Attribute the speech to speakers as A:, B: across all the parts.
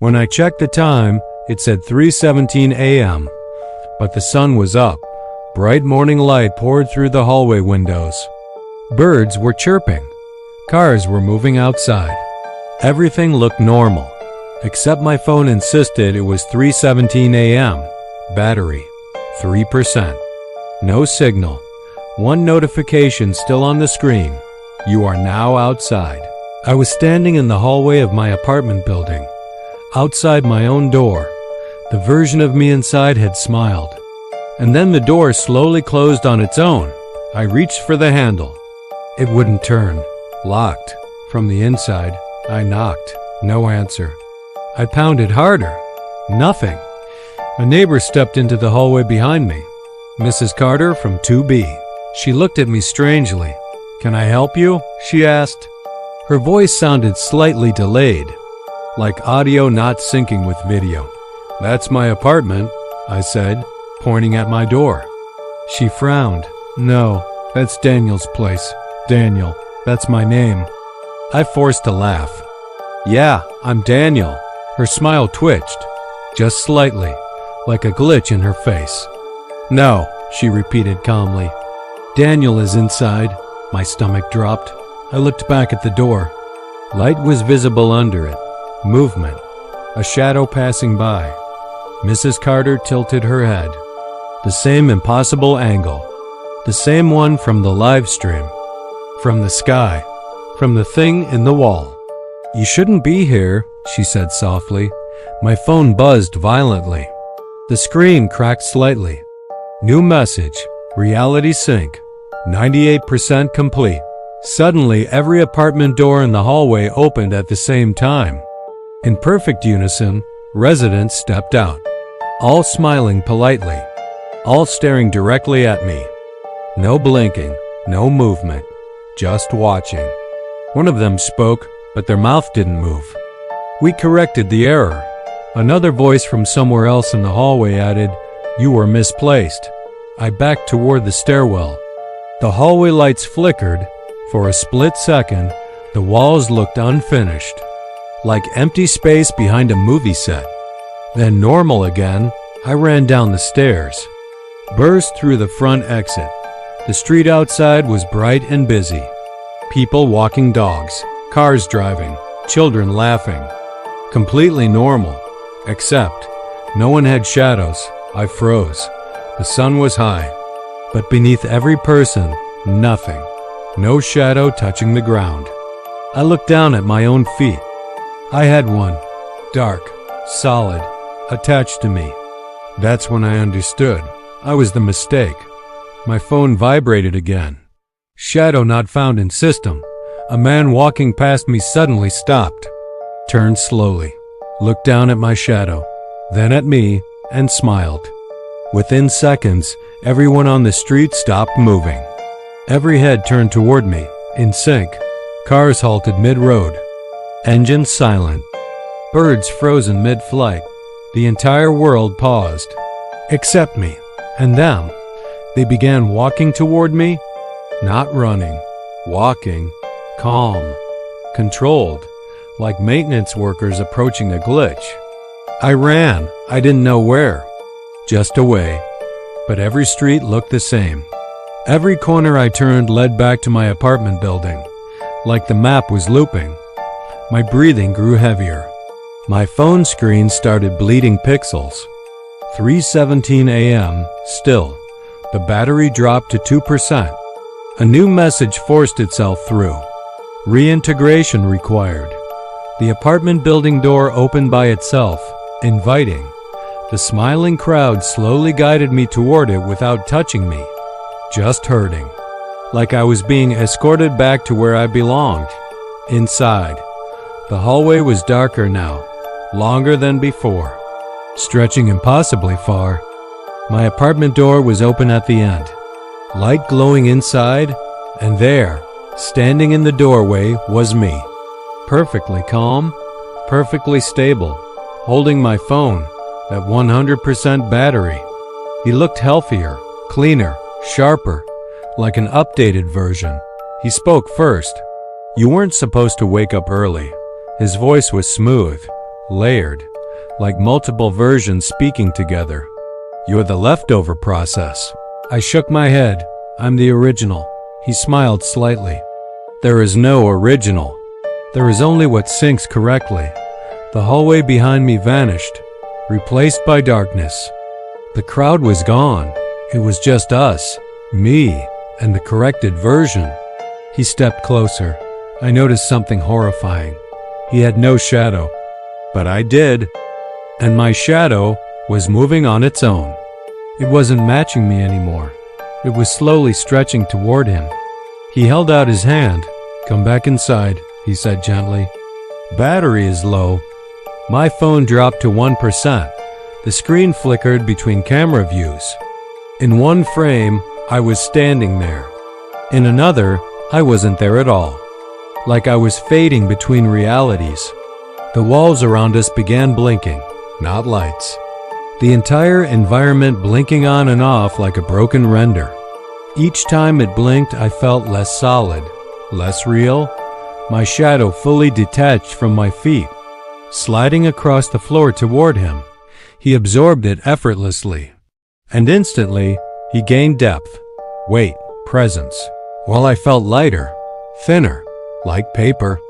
A: When I checked the time, it said 3:17 a.m., but the sun was up. Bright morning light poured through the hallway windows. Birds were chirping. Cars were moving outside. Everything looked normal, except my phone insisted it was 3:17 a.m. Battery, 3%. No signal. One notification still on the screen. You are now outside. I was standing in the hallway of my apartment building, outside my own door. The version of me inside had smiled. And then the door slowly closed on its own. I reached for the handle. It wouldn't turn. Locked. From the inside, I knocked. No answer. I pounded harder. Nothing. A neighbor stepped into the hallway behind me. Mrs. Carter from 2B. She looked at me strangely. "Can I help you?" she asked. Her voice sounded slightly delayed, like audio not syncing with video. "That's my apartment," I said, pointing at my door. She frowned. "No, that's Daniel's place. Daniel, that's my name." I forced a laugh. "Yeah, I'm Daniel." Her smile twitched, just slightly, like a glitch in her face. "No," she repeated calmly. "Daniel is inside." My stomach dropped. I looked back at the door. Light was visible under it. Movement. A shadow passing by. Mrs. Carter tilted her head. The same impossible angle. The same one from the live stream. From the sky. From the thing in the wall. "You shouldn't be here," she said softly. My phone buzzed violently. The screen cracked slightly. New message. Reality sync. 98% complete. Suddenly, every apartment door in the hallway opened at the same time. In perfect unison, residents stepped out, all smiling politely, all staring directly at me. No blinking, no movement, just watching. One of them spoke, but their mouth didn't move. We corrected the error. Another voice from somewhere else in the hallway added, "You were misplaced." I backed toward the stairwell. The hallway lights flickered. For a split second, the walls looked unfinished, like empty space behind a movie set. Then normal again, I ran down the stairs, burst through the front exit. The street outside was bright and busy. People walking dogs, cars driving, children laughing. Completely normal, except no one had shadows. I froze. The sun was high, but beneath every person, nothing. No shadow touching the ground. I looked down at my own feet. I had one, dark, solid, attached to me. That's when I understood. I was the mistake. My phone vibrated again. Shadow not found in system. A man walking past me suddenly stopped, turned slowly, looked down at my shadow, then at me, and smiled. Within seconds, everyone on the street stopped moving. Every head turned toward me, in sync. Cars halted mid-road. Engines silent. Birds frozen mid-flight. The entire world paused. Except me, and them. They began walking toward me, not running, walking, calm, controlled, like maintenance workers approaching a glitch. I ran, I didn't know where, just away. But every street looked the same. Every corner I turned led back to my apartment building, like the map was looping. My breathing grew heavier. My phone screen started bleeding pixels. 3:17 a.m. Still. The battery dropped to 2%. A new message forced itself through. Reintegration required. The apartment building door opened by itself, inviting. The smiling crowd slowly guided me toward it without touching me. Just hurting, like I was being escorted back to where I belonged, inside. The hallway was darker now, longer than before, stretching impossibly far. My apartment door was open at the end, light glowing inside, and there, standing in the doorway, was me, perfectly calm, perfectly stable, holding my phone, that 100% battery. He looked healthier, cleaner, sharper, like an updated version. He spoke first. "You weren't supposed to wake up early." His voice was smooth, layered, like multiple versions speaking together. You're the leftover process. I shook my head. I'm the original. He smiled slightly. There is no original. There is only what syncs correctly. The hallway behind me vanished, replaced by darkness. The crowd was gone. It was just us, me, and the corrected version. He stepped closer. I noticed something horrifying. He had no shadow, but I did. And my shadow was moving on its own. It wasn't matching me anymore. It was slowly stretching toward him. He held out his hand. Come back inside, he said gently. Battery is low. My phone dropped to 1%. The screen flickered between camera views. In one frame, I was standing there. In another, I wasn't there at all. Like I was fading between realities. The walls around us began blinking, not lights. The entire environment blinking on and off like a broken render. Each time it blinked, I felt less solid, less real. My shadow fully detached from my feet, sliding across the floor toward him. He absorbed it effortlessly. And instantly, he gained depth, weight, presence, while I felt lighter, thinner, like paper.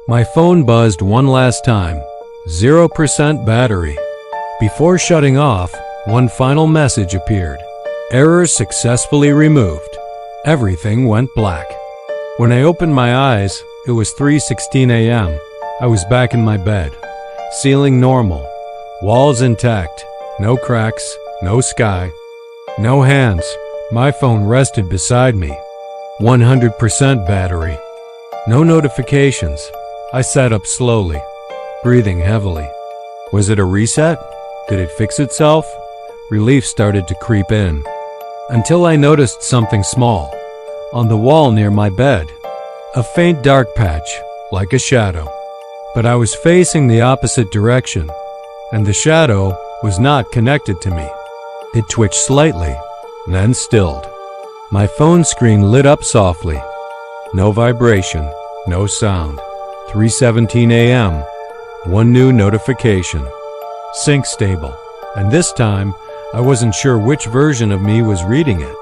A: My phone buzzed one last time. 0% battery. Before shutting off, one final message appeared. Error successfully removed. Everything went black. When I opened my eyes, it was 3:16 a.m. I was back in my bed. Ceiling normal. Walls intact. No cracks. No sky. No hands. My phone rested beside me. 100% battery. No notifications. I sat up slowly, breathing heavily. Was it a reset? Did it fix itself? Relief started to creep in. Until I noticed something small. On the wall near my bed. A faint dark patch, like a shadow. But I was facing the opposite direction, and the shadow was not connected to me. It twitched slightly, then stilled. My phone screen lit up softly. No vibration, no sound. 3:17 a.m. One new notification. Sync stable. And this time, I wasn't sure which version of me was reading it.